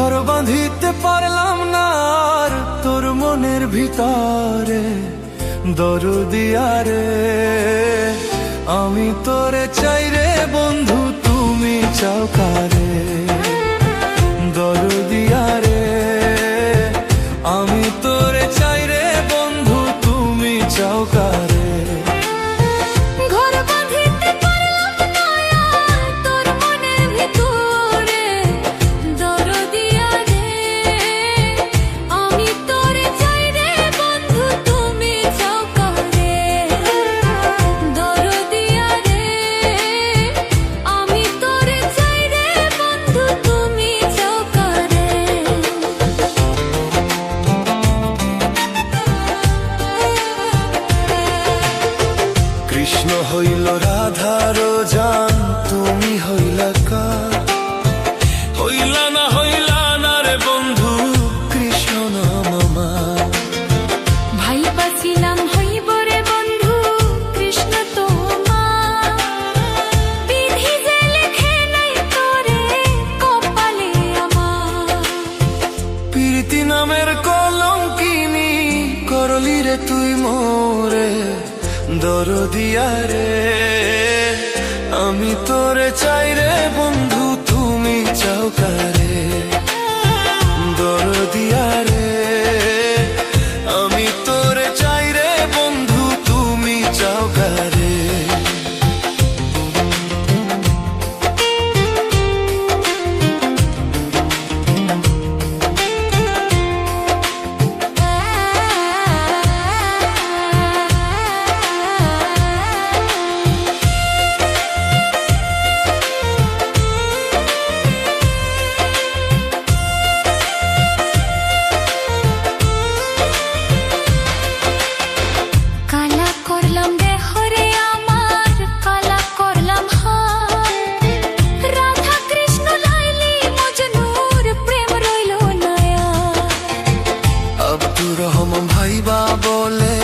ঘর বাঁধিতে পারলাম না আর তোর মনের ভিতরে দরদিয়ারে। আমি তোরে চাই রে বন্ধু, তুমি চাও কারে দরদিয়ারে। আমি তোরে চাই রে বন্ধু, তুমি চাও কারে। কৃষ্ণ হইল রাধার জান, তুমি হইলা কার? হইলা না রে বন্ধু, কৃষ্ণ নাম আমার। ভাই বাছিলাম হইব রে বন্ধু, কৃষ্ণ তোমার। বিধি যে লেখে নাই তোরে কপালে আমার। প্রীতি নামের কলঙ্কিনী করলি রে তুই মোরে দরদিয়ারে। আমি তোরে চাই রে বন্ধু, তুমি চাও কারে দরদিয়ারে। আমি তোরে চাই রে বন্ধু, তুমি চাও কারে। ভাইবা বলে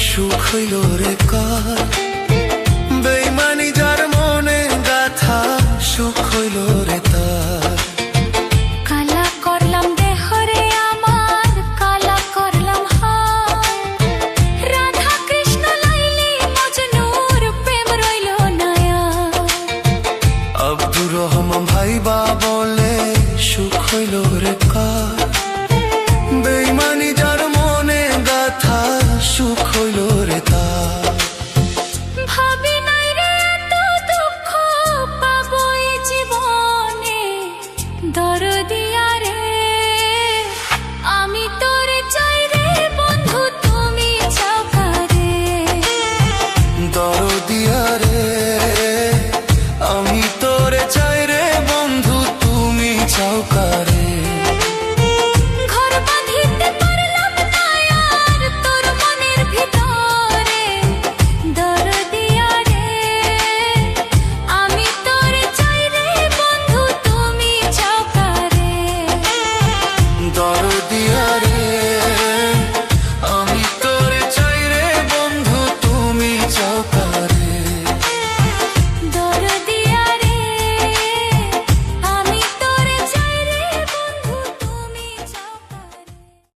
সুখ হইল রে কার? বেইমানি যার মনে গাথা, সুখ হইল রে তার। কালা করলাম দেহ রে আমার, কালা করলাম হাত। রাধা কৃষ্ণ লাইলি মজনুর প্রেম রইল নয়া। আব্দুর রহমান ভাইবা বলে সুখ হইল রে কার? বেইমানি যার মনে গাথা, সুখ হইল রে তার। ভাবি নাই রে এত দুঃখ পাবো এই জীবনে।